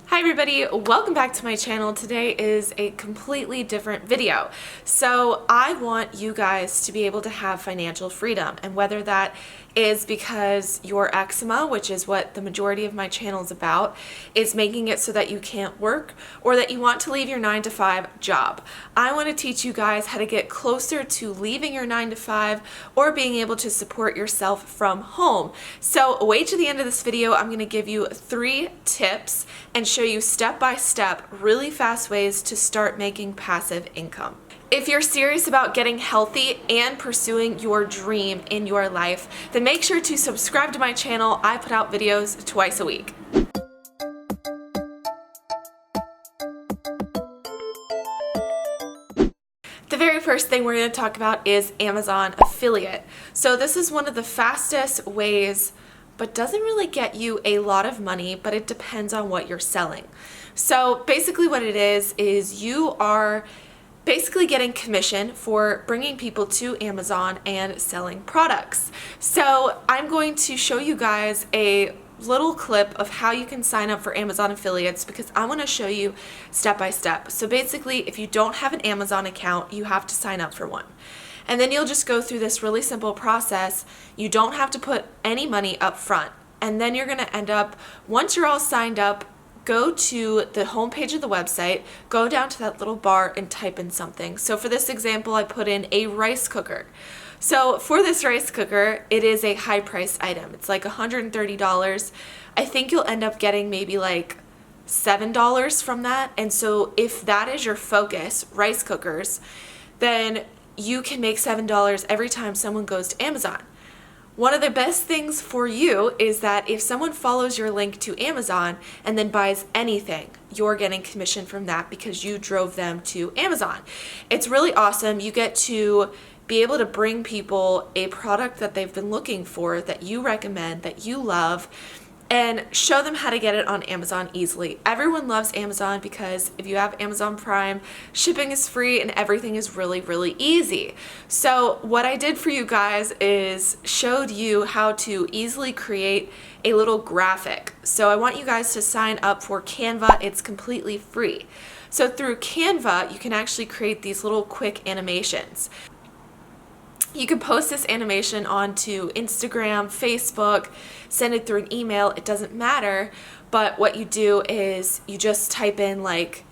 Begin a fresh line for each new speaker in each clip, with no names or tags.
Hi everybody, welcome back to my channel. Today is a completely different video. So I want you guys to be able to have financial freedom, and whether that is because your eczema, which is what the majority of my channel is about, is making it so that you can't work or that you want to leave your 9-to-5 job. I want to teach you guys how to get closer to leaving your 9-to-5 or being able to support yourself from home. So wait to the end of this video. I'm going to give you 3 tips and show you step-by-step really fast ways to start making passive income. If you're serious about getting healthy and pursuing your dream in your life, then make sure to subscribe to my channel. I put out videos twice a week. The very first thing we're going to talk about is Amazon affiliate. So this is one of the fastest ways, but doesn't really get you a lot of money, but it depends on what you're selling. So basically what it is you are basically getting commission for bringing people to Amazon and selling products. So I'm going to show you guys a little clip of how you can sign up for Amazon affiliates, because I want to show you step by step. So basically, if you don't have an Amazon account, you have to sign up for one. And then you'll just go through this really simple process. You don't have to put any money up front. And then you're going to end up, once you're all signed up, go to the homepage of the website, go down to that little bar and type in something. So for this example, I put in a rice cooker. So for this rice cooker, it is a high price item. It's like $130. I think you'll end up getting maybe like $7 from that. And so if that is your focus, rice cookers, then you can make $7 every time someone goes to Amazon. One of the best things for you is that if someone follows your link to Amazon and then buys anything, you're getting commission from that because you drove them to Amazon. It's really awesome. You get to be able to bring people a product that they've been looking for, that you recommend, that you love, and show them how to get it on Amazon easily. Everyone loves Amazon because if you have Amazon Prime, shipping is free and everything is really, really easy. So what I did for you guys is showed you how to easily create a little graphic. So I want you guys to sign up for Canva. It's completely free. So through Canva, you can actually create these little quick animations. You can post this animation onto Instagram, Facebook, send it through an email, it doesn't matter. But what you do is you just type in, like,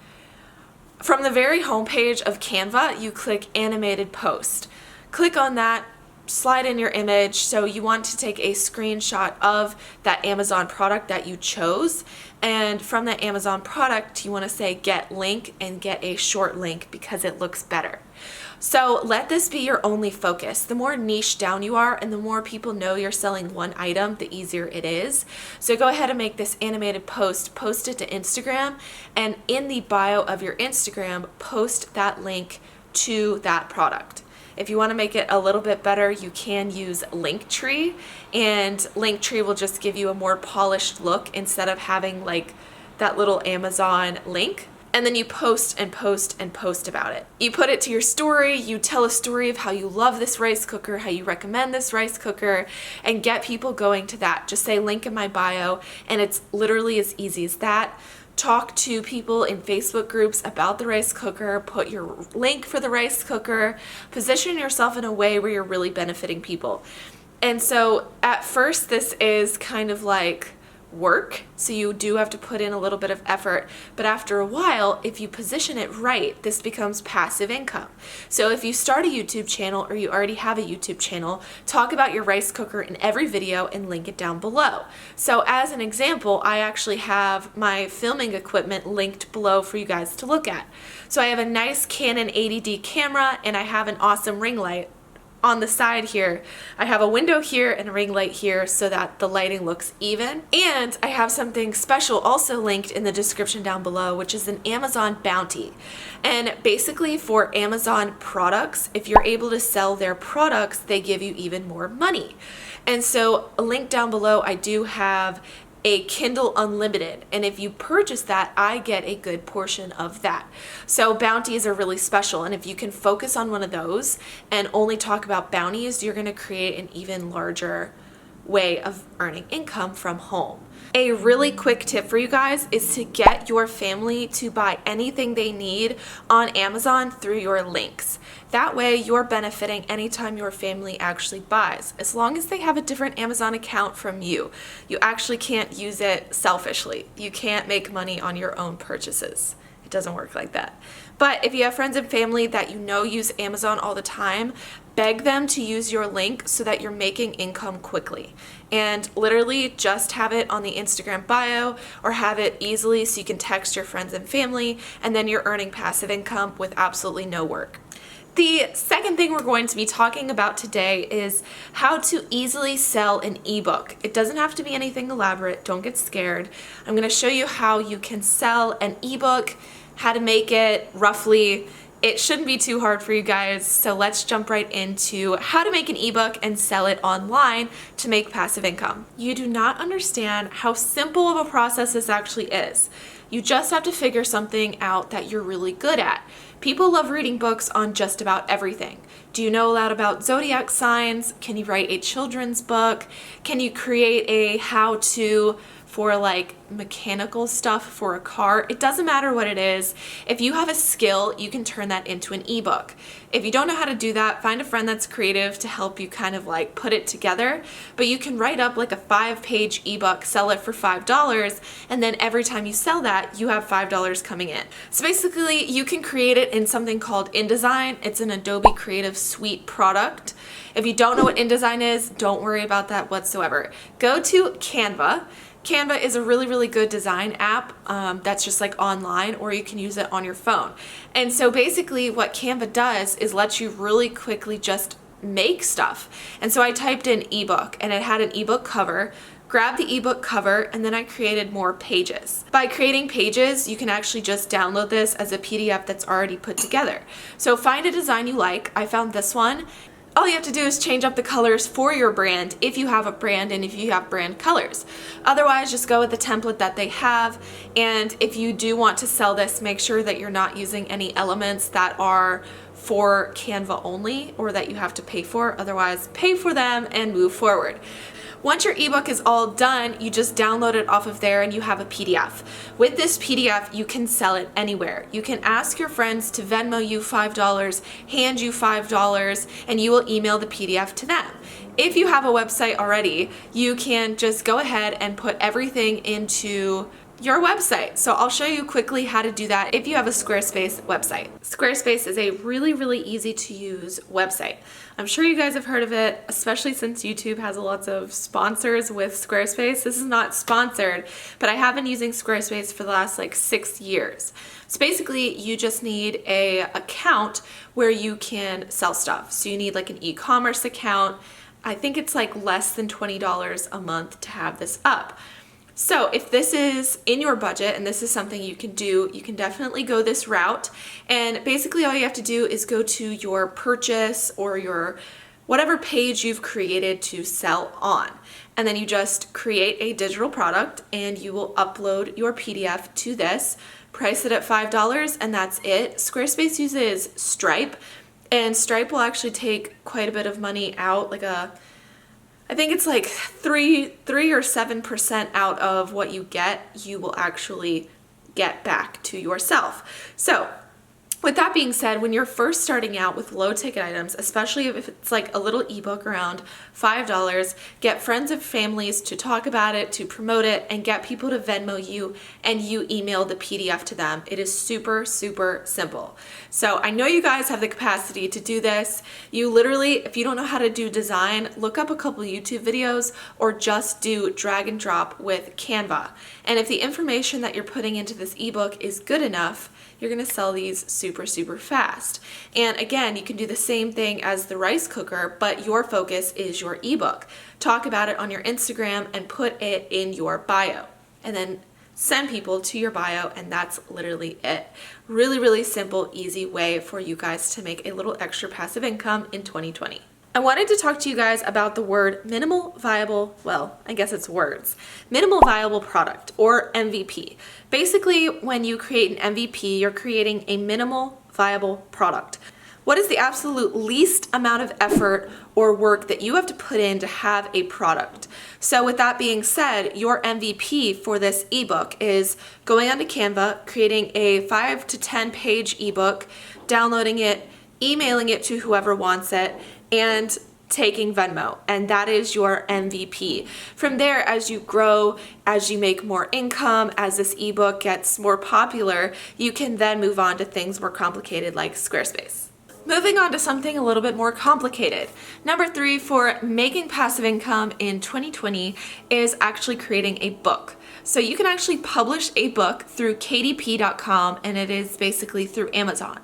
from the very homepage of Canva, you click animated post. Click on that, slide in your image. So you want to take a screenshot of that Amazon product that you chose. And from that Amazon product, you want to say get link and get a short link because it looks better. So let this be your only focus. The more niche down you are and the more people know you're selling one item, the easier it is. So go ahead and make this animated post, post it to Instagram, and in the bio of your Instagram, post that link to that product. If you want to make it a little bit better, you can use Linktree, and Linktree will just give you a more polished look instead of having like that little Amazon link. And then you post and post and post about it. You put it to your story, you tell a story of how you love this rice cooker, how you recommend this rice cooker, and get people going to that. Just say link in my bio, and it's literally as easy as that. Talk to people in Facebook groups about the rice cooker, put your link for the rice cooker, position yourself in a way where you're really benefiting people. And so at first this is kind of like work, so you do have to put in a little bit of effort, but after a while, if you position it right, this becomes passive income. So if you start a YouTube channel or you already have a YouTube channel, talk about your rice cooker in every video and link it down below. So as an example, I actually have my filming equipment linked below for you guys to look at. So I have a nice Canon 80D camera and I have an awesome ring light on the side here. I have a window here and a ring light here so that the lighting looks even. And I have something special also linked in the description down below, which is an Amazon bounty. And basically for Amazon products, if you're able to sell their products, they give you even more money. And so a link down below, I do have a Kindle Unlimited, and if you purchase that, I get a good portion of that. So bounties are really special, and if you can focus on one of those and only talk about bounties, you're going to create an even larger way of earning income from home. A really quick tip for you guys is to get your family to buy anything they need on Amazon through your links. That way you're benefiting anytime your family actually buys, as long as they have a different Amazon account from you. You actually can't use it selfishly. You can't make money on your own purchases. It doesn't work like that. But if you have friends and family that you know use Amazon all the time, beg them to use your link so that you're making income quickly. And literally just have it on the Instagram bio or have it easily so you can text your friends and family, and then you're earning passive income with absolutely no work. The second thing we're going to be talking about today is how to easily sell an ebook. It doesn't have to be anything elaborate, don't get scared. I'm going to show you how you can sell an ebook, how to make it roughly. It shouldn't be too hard for you guys, so let's jump right into how to make an ebook and sell it online to make passive income. You do not understand how simple of a process this actually is. You just have to figure something out that you're really good at. People love reading books on just about everything. Do you know a lot about zodiac signs? Can you write a children's book? Can you create a how-to for like mechanical stuff for a car? It doesn't matter what it is. If you have a skill, you can turn that into an ebook. If you don't know how to do that, find a friend that's creative to help you kind of like put it together. But you can write up like a 5-page ebook, sell it for $5, and then every time you sell that, you have $5 coming in. So basically, you can create it in something called InDesign. It's an Adobe Creative Suite product. If you don't know what InDesign is, don't worry about that whatsoever. Go to Canva. Canva is a really, really good design app that's just like online, or you can use it on your phone. And so basically what Canva does is let you really quickly just make stuff. And so I typed in ebook and it had an ebook cover. Grab the ebook cover, and then I created more pages. By creating pages, you can actually just download this as a PDF that's already put together. So find a design you like. I found this one. All you have to do is change up the colors for your brand if you have a brand and if you have brand colors. Otherwise, just go with the template that they have. And if you do want to sell this, make sure that you're not using any elements that are for Canva only or that you have to pay for. Otherwise, pay for them and move forward. Once your ebook is all done, you just download it off of there and you have a PDF. With this PDF, you can sell it anywhere. You can ask your friends to Venmo you $5, hand you $5, and you will email the PDF to them. If you have a website already, you can just go ahead and put everything into your website. So I'll show you quickly how to do that if you have a Squarespace website. Squarespace is a really, really easy to use website. I'm sure you guys have heard of it, especially since YouTube has lots of sponsors with Squarespace. This is not sponsored, but I have been using Squarespace for the last like 6 years. So basically you just need a account where you can sell stuff. So you need like an e-commerce account. I think it's like less than $20 a month to have this up. So if this is in your budget and this is something you can do, you can definitely go this route. And basically all you have to do is go to your purchase or your whatever page you've created to sell on. And then you just create a digital product and you will upload your PDF to this, price it at $5, and that's it. Squarespace uses Stripe, and Stripe will actually take quite a bit of money out, like I think it's like 3 or 7% out of what you get, you will actually get back to yourself. So with that being said, when you're first starting out with low ticket items, especially if it's like a little ebook around $5, get friends and families to talk about it, to promote it, and get people to Venmo you, and you email the PDF to them. It is super, super simple. So I know you guys have the capacity to do this. You literally, if you don't know how to do design, look up a couple YouTube videos or just do drag and drop with Canva. And if the information that you're putting into this ebook is good enough, you're gonna sell these super, super fast. And again, you can do the same thing as the rice cooker, but your focus is your ebook. Talk about it on your Instagram and put it in your bio. And then send people to your bio, and that's literally it. Really, really simple, easy way for you guys to make a little extra passive income in 2020. I wanted to talk to you guys about the word minimal viable, well, I guess it's words, minimal viable product, or MVP. Basically, when you create an MVP, you're creating a minimal viable product. What is the absolute least amount of effort or work that you have to put in to have a product? So with that being said, your MVP for this ebook is going onto Canva, creating a 5 to 10 page ebook, downloading it, emailing it to whoever wants it, and taking Venmo, and that is your MVP. From there, as you grow, as you make more income, as this ebook gets more popular, you can then move on to things more complicated like Squarespace. Moving on to something a little bit more complicated. Number 3 for making passive income in 2020 is actually creating a book. So you can actually publish a book through kdp.com, and it is basically through Amazon.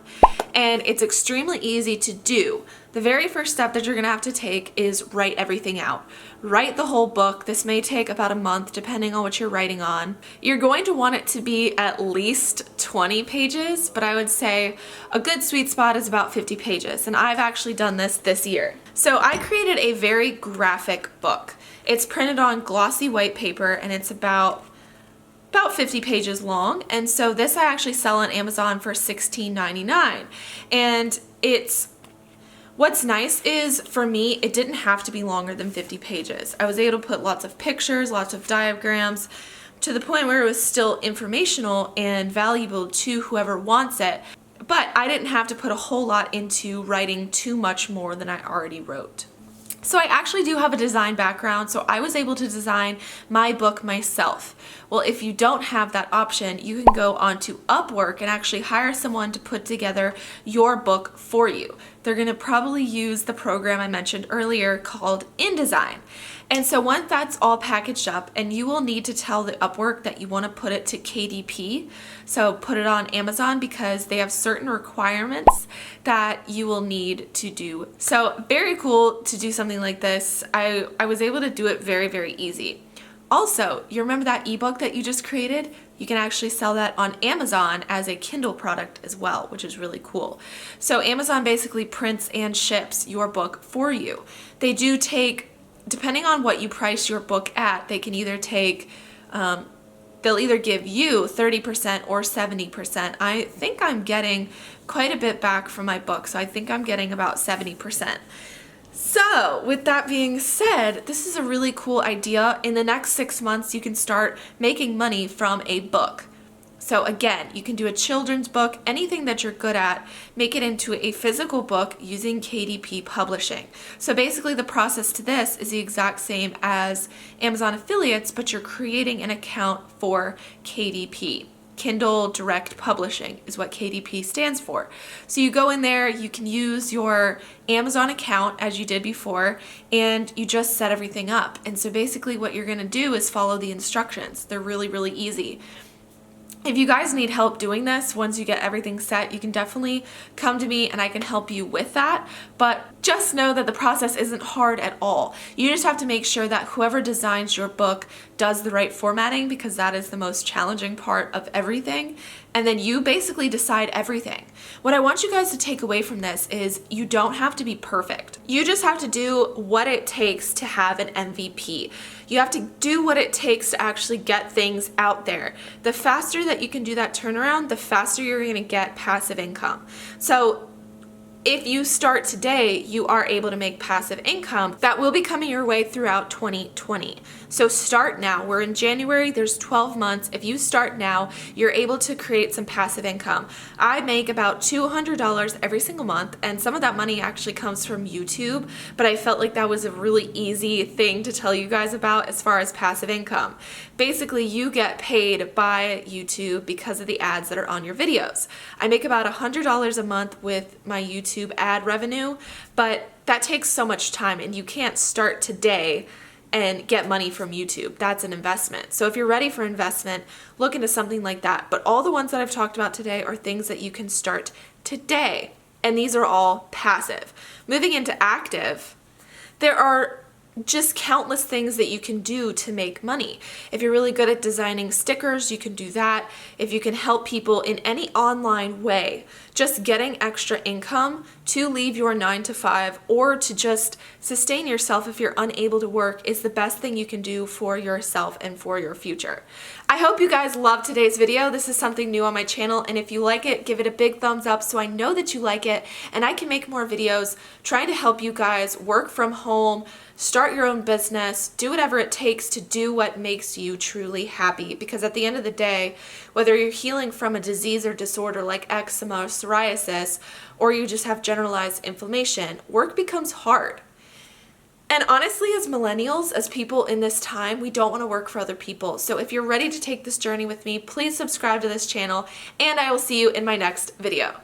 And it's extremely easy to do. The very first step that you're gonna have to take is write everything out. Write the whole book. This may take about a month depending on what you're writing on. You're going to want it to be at least 20 pages, but I would say a good sweet spot is about 50 pages. And I've actually done this year. So I created a very graphic book. It's printed on glossy white paper, and it's about 50 pages long. And so this I actually sell on Amazon for $16.99. And what's nice is, for me, it didn't have to be longer than 50 pages. I was able to put lots of pictures, lots of diagrams, to the point where it was still informational and valuable to whoever wants it. But I didn't have to put a whole lot into writing too much more than I already wrote. So I actually do have a design background, so I was able to design my book myself. Well, if you don't have that option, you can go onto Upwork and actually hire someone to put together your book for you. They're going to probably use the program I mentioned earlier called InDesign. And so once that's all packaged up, and you will need to tell the Upwork that you want to put it to KDP, so put it on Amazon, because they have certain requirements that you will need to do. So very cool to do something like this. I was able to do it very, very easy. Also, you remember that ebook that you just created? You can actually sell that on Amazon as a Kindle product as well, which is really cool. So Amazon basically prints and ships your book for you. They do take, depending on what you price your book at, they can either take, they'll either give you 30% or 70%. I think I'm getting quite a bit back from my book, so I think I'm getting about 70%. So with that being said, this is a really cool idea. In the next 6 months, you can start making money from a book. So again, you can do a children's book, anything that you're good at, make it into a physical book using KDP Publishing. So basically the process to this is the exact same as Amazon affiliates, but you're creating an account for KDP. Kindle Direct Publishing is what KDP stands for. So you go in there, you can use your Amazon account as you did before, and you just set everything up. And so basically what you're gonna do is follow the instructions. They're really, really easy. If you guys need help doing this, once you get everything set, you can definitely come to me and I can help you with that. But just know that the process isn't hard at all. You just have to make sure that whoever designs your book does the right formatting, because that is the most challenging part of everything. And then you basically decide everything. What I want you guys to take away from this is you don't have to be perfect. You just have to do what it takes to have an MVP. You have to do what it takes to actually get things out there. The faster that you can do that turnaround, the faster you're gonna get passive income. So if you start today, you are able to make passive income that will be coming your way throughout 2020. So start now. We're in January, there's 12 months. If you start now, you're able to create some passive income. I make about $200 every single month, and some of that money actually comes from YouTube, but I felt like that was a really easy thing to tell you guys about as far as passive income. Basically, you get paid by YouTube because of the ads that are on your videos. I make about $100 a month with my YouTube ad revenue, but that takes so much time, and you can't start today and get money from YouTube. That's an investment. So if you're ready for investment, look into something like that. But all the ones that I've talked about today are things that you can start today, and these are all passive. Moving into active, there are just countless things that you can do to make money. If you're really good at designing stickers, you can do that. If you can help people in any online way, just getting extra income to leave your 9 to 5 or to just sustain yourself if you're unable to work is the best thing you can do for yourself and for your future. I hope you guys loved today's video. This is something new on my channel, and if you like it, give it a big thumbs up so I know that you like it and I can make more videos trying to help you guys work from home, start your own business, do whatever it takes to do what makes you truly happy. Because at the end of the day, whether you're healing from a disease or disorder like eczema or psoriasis, or you just have generalized inflammation, work becomes hard. And honestly, as millennials, as people in this time, we don't want to work for other people. So if you're ready to take this journey with me, please subscribe to this channel, and I will see you in my next video.